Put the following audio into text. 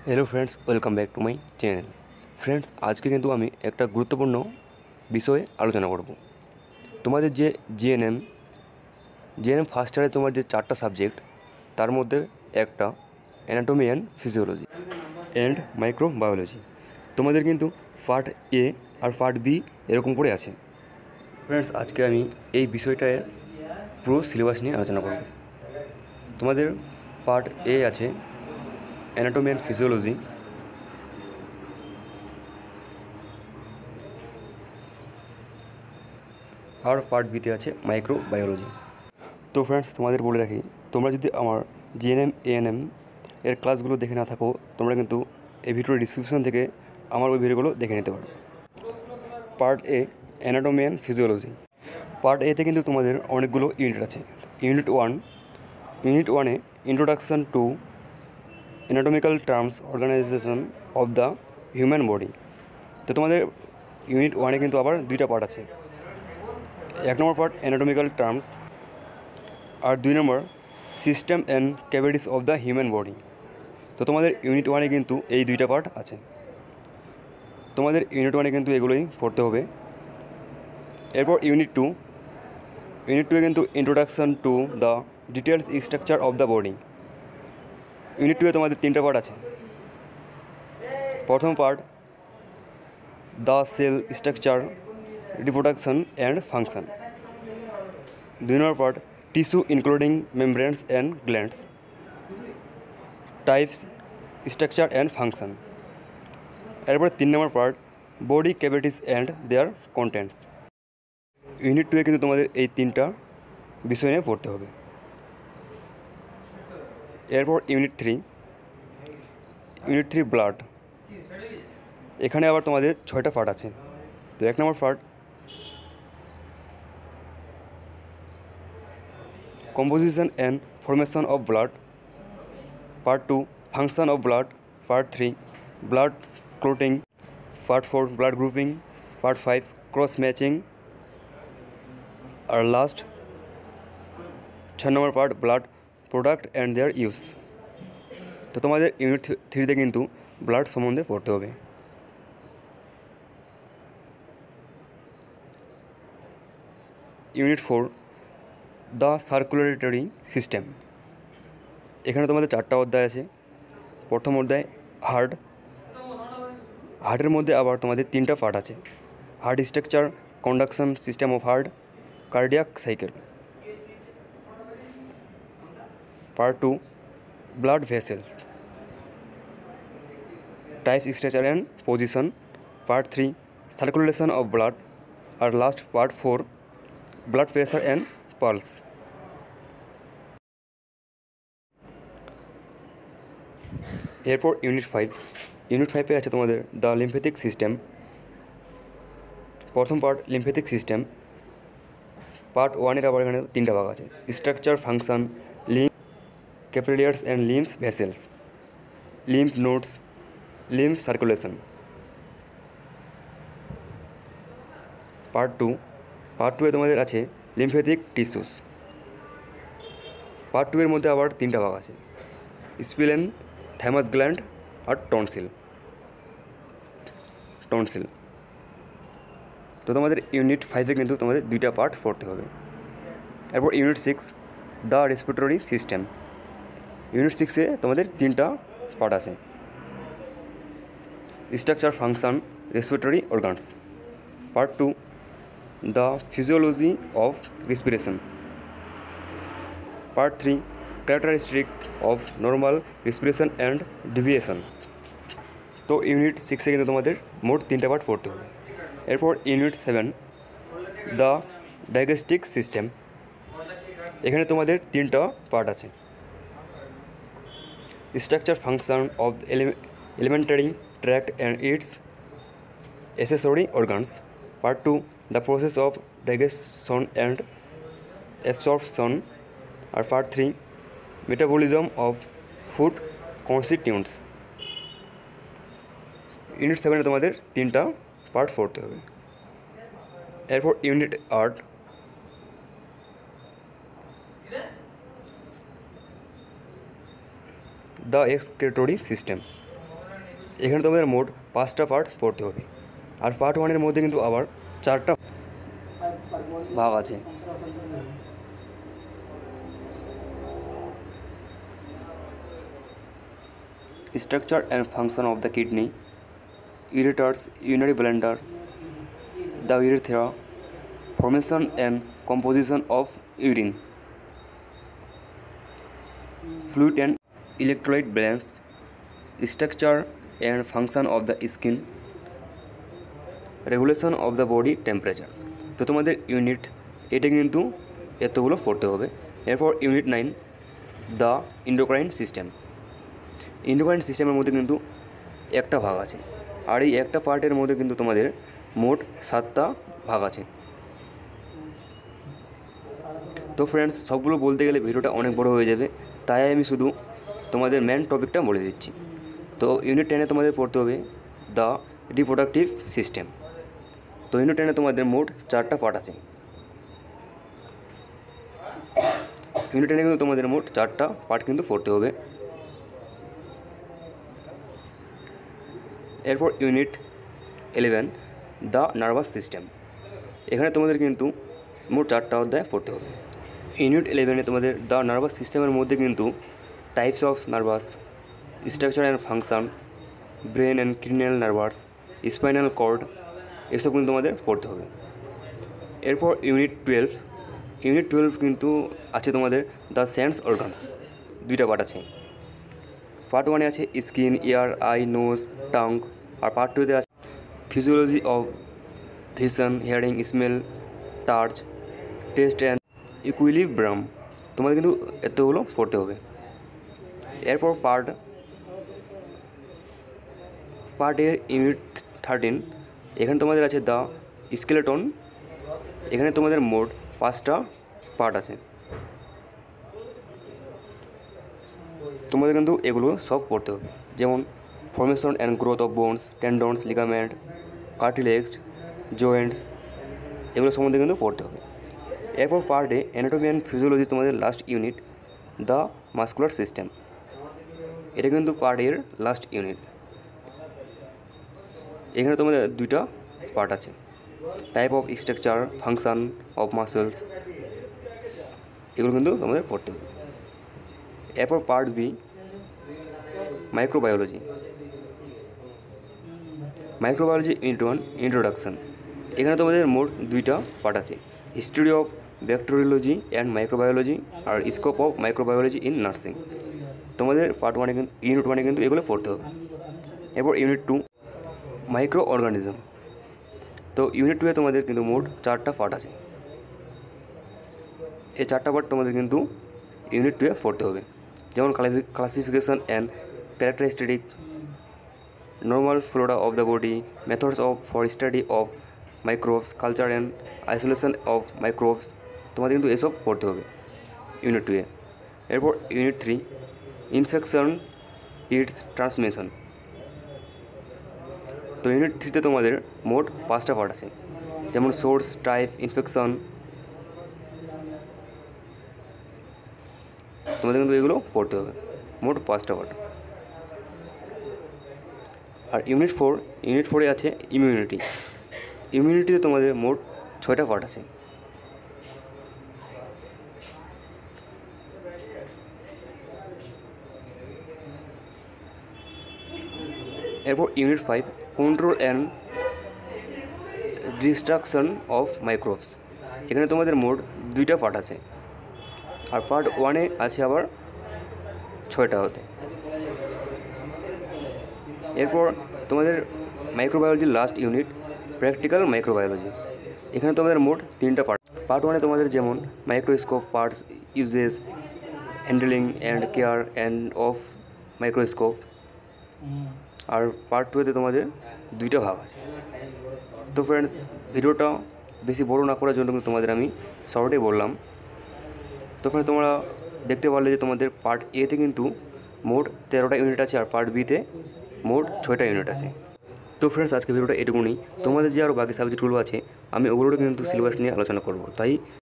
Hello friends, welcome back to my channel. Friends, আজকে কিন্তু আমি একটা গুরুত্বপূর্ণ বিষয়ে আলোচনা করব। তোমাদের যে জিএনএম ফার্স্ট ইয়ারে তোমার যে 4টা সাবজেক্ট, তার মধ্যে একটা anatomy and physiology and microbiology. তোমাদের কিন্তু পার্ট এ আর পার্ট বি এরকম করে আছে। ফ্রেন্ডস, আজকে আমি এই বিষয়টার পুরো সিলেবাস নিয়ে আলোচনা করব। তোমাদের পার্ট এ আছে অ্যানাটমি অ্যান্ড ফিজিওলজি, আর পার্ট বিতে আছে মাইক্রোবায়োলজি। তো ফ্রেন্ডস, তোমাদের বলে রাখি, তোমরা যদি আমার জিএনএম এএনএম এর ক্লাসগুলো দেখে না থাকো, তোমরা কিন্তু এই ভিডিওর ডিসক্রিপশন থেকে আমার ওই ভিডিওগুলো দেখে নিতে পারো। Part A anatomy and physiology. Part এতে কিন্তু তোমাদের অনেকগুলো ইউনিট আছে। ইউনিট ওয়ানে introduction to anatomical terms organisation of the human body. তো তোমাদের ইউনিট ওয়ানে কিন্তু আবার 2টা পার্ট আছে। 1 নম্বর পার্ট অ্যানাটমিক্যাল টার্মস, আর 2 নম্বর system and cavities of the human body. তো তোমাদের ইউনিট ওয়ানে কিন্তু এই 2টা পার্ট আছে। তোমাদের ইউনিট ওয়ানে কিন্তু এগুলোই পড়তে হবে। এরপর ইউনিট টুয়ে কিন্তু introduction to the details structure of the body. Unit টুয়ে তোমাদের 3টা পার্ট আছে। প্রথম part the cell structure, reproduction and function. 2 নম্বর part tissue including membranes and glands, types, structure and function. এরপর 3 নম্বর part body cavities and their contents. Unit টুয়ে কিন্তু তোমাদের এই 3টা বিষয় নিয়ে পড়তে হবে। এরপর ইউনিট থ্রি ব্লাড। এখানে আবার তোমাদের 6টা পার্ট আছে। তো 1 নম্বর part composition and formation of blood, part 2 function of blood, part 3 blood clotting, part 4 blood grouping, part 5 cross matching, আর last 6 number part blood product and their use. তো তোমাদের ইউনিট থ্রিতে কিন্তু ব্লাড সম্বন্ধে পড়তে হবে। Unit 4 the circulatory system. এখানে তোমাদের 4টা অধ্যায় আছে। প্রথম অধ্যায় হার্টের মধ্যে আবার তোমাদের 3টা পার্ট আছে। Heart structure, conduction system of heart, cardiac cycle. Part 2 blood vessels, types, structure and position. Part 3 circulation of blood, আর last part 4 blood pressure and pulse. এরপর ইউনিট 5 আছে তোমাদের দ্য লিম্ফেটিক সিস্টেম। প্রথম পার্ট লিম্ফেটিক সিস্টেম। পার্ট 1-এর আবার এখানে 3টা ভাগ আছে: structure, function, lymph capillaries and lymph vessels, lymph nodes, lymph circulation. Part 2-এ তোমাদের আছে লিম্ফেটিক টিস্যুস। পার্ট 2-এর মধ্যে আবার 3টা ভাগ আছে: স্প্লেন, থাইমাস গ্ল্যান্ড, আর টনসিল। তো তোমাদের ইউনিট 5-এ কিন্তু তোমাদের 2টা পার্ট পড়তে হবে। এরপর unit 6 the respiratory system. Unit 6-এ তোমাদের 3টা পার্ট আছে: structure, function, respiratory organs. Part 2 the physiology of respiration. Part 3 characteristic of normal respiration and deviation. তো ইউনিট 6-এ কিন্তু তোমাদের মোট 3টা পার্ট পড়তে হবে। এরপর ইউনিট 7 দ্য ডাইজেস্টিভ সিস্টেম। এখানে তোমাদের 3টা পার্ট আছে: structure, function of elementary tract and its accessory organs. Part 2 the process of digestion and absorption. আর part 3 metabolism of food constituents. Unit 7-এ তোমাদের 3টা পার্ট পড়তে হবে। এরপর ইউনিট 8 দ্য এক্সক্রিটরি সিস্টেম। এখানে তোমাদের মোট 5টা পার্ট পড়তে হবে। আর পার্ট 1-এর মধ্যে কিন্তু আবার 4টা ভাগ আছে। Structure and function of the kidney, ureters, urinary bladder, the urethra, formation and composition of urine, fluid and electrolyte balance, structure and function of the skin, regulation of the body temperature. তো তোমাদের unit এটা কিন্তু এতগুলো পড়তে হবে। এরপর unit 9 the endocrine system. Endocrine সিস্টেমের মধ্যে কিন্তু একটা ভাগ আছে, আর এই একটা পার্টের মধ্যে কিন্তু তোমাদের মোট 7টা ভাগ আছে। তো ফ্রেন্ডস, সবগুলো বলতে গেলে ভিডিওটা অনেক বড় হয়ে যাবে, তাই আমি শুধু তোমাদের মেন টপিকটা বলে দিচ্ছি। তো ইউনিট 10-এ তোমাদের পড়তে হবে দ্য রিপ্রোডাক্টিভ সিস্টেম। তো ইউনিট 10-এ তোমাদের মোট 4টা পার্ট আছে। ইউনিট 10-এ কিন্তু তোমাদের মোট 4টা পার্ট কিন্তু পড়তে হবে। এরপর ইউনিট 11 দ্য নার্ভাস সিস্টেম। এখানে তোমাদের কিন্তু মোট 4টা অধ্যায় পড়তে হবে। ইউনিট 11-এ তোমাদের দ্য নার্ভাস সিস্টেমের মধ্যে কিন্তু types of nervous, structure and function, brain and cranial nervous, spinal cord, এসব কিন্তু তোমাদের পড়তে হবে। এরপর ইউনিট 12 কিন্তু আছে তোমাদের দ্য সেন্স অর্গানস। 2টা পার্ট আছে। পার্ট 1-এ আছে skin, ear, eye, nose, tongue. আর পার্ট 2-তে আছে physiology of vision, hearing, smell, touch, taste and equilibrium. তোমাদের কিন্তু এতগুলো পড়তে হবে। এরপর পার্টের ইউনিট 13, এখানে তোমাদের আছে দ্য স্কেলেটন। এখানে তোমাদের মোট 5টা পার্ট আছে। তোমাদের কিন্তু এগুলো সব পড়তে হবে, যেমন formation and growth of bones, tendons, ligament, cartilage, joints, এগুলো সম্বন্ধে কিন্তু পড়তে হবে। এরপর পার্টে অ্যানাটমি অ্যান্ড ফিজিওলজি তোমাদের last unit the muscular system. এটা কিন্তু পার্টের লাস্ট ইউনিট। এখানে তোমাদের 2টা পার্ট আছে, type of structure, function of muscles, এগুলো কিন্তু তোমাদের পড়তে হবে। এরপর part B microbiology unit 1 introduction. এখানে তোমাদের মোট 2টা পার্ট আছে, history of bacteriology and microbiology আর scope of microbiology in nursing. তোমাদের ইউনিট 1-এ কিন্তু এগুলো পড়তে হবে। এরপর ইউনিট 2 মাইক্রো অর্গানিজম। তো ইউনিট 2-এ তোমাদের কিন্তু মোট 4টা পার্ট আছে। এই 4টা পার্ট তোমাদের কিন্তু ইউনিট 2-এ পড়তে হবে, যেমন classification and characteristic, normal Flora of the body, methods for study of microbes, culture and isolation of microbes. তোমাদের কিন্তু এসব পড়তে হবে ইউনিট 2-এ। এরপর ইউনিট 3 ইনফেকশন, ইটস ট্রান্সমিশন। তো ইউনিট 3-তে তোমাদের মোট 5টা পার্ট আছে, যেমন সোর্স, টাইপ, ইনফেকশন। তোমাদের কিন্তু এগুলো পড়তে হবে, মোট 5টা পার্ট। আর ইউনিট 4-এ আছে ইমিউনিটিতে তোমাদের মোট 6টা পার্ট আছে। এরপর unit 5 control and destruction of microbes. এখানে তোমাদের মোট 2টা পার্ট আছে, আর পার্ট 1-এ আছে আবার 6টা হতে। এরপর তোমাদের মাইক্রোবায়োলজির লাস্ট ইউনিট প্র্যাকটিক্যাল মাইক্রোবায়োলজি। এখানে তোমাদের মোট 3টা পার্ট 1-এ তোমাদের যেমন microscope, parts, uses, handling and care and of microscope. আর পার্ট 2-তে তোমাদের 2টা ভাগ আছে। তো ফ্রেন্ডস, ভিডিওটা বেশি বড় না করার জন্য কিন্তু তোমাদের আমি শর্টে বললাম। তো ফ্রেন্ডস, তোমরা দেখতে পারলে যে তোমাদের পার্ট এতে কিন্তু মোট 13টা ইউনিট আছে, আর পার্ট বিতে মোট 6টা ইউনিট আছে। তো ফ্রেন্ডস, আজকে ভিডিওটা এটুকুনি। তোমাদের যে আরও বাকি সাবজেক্টগুলো আছে আমি ওগুলোটা কিন্তু সিলেবাস নিয়ে আলোচনা করব, তাই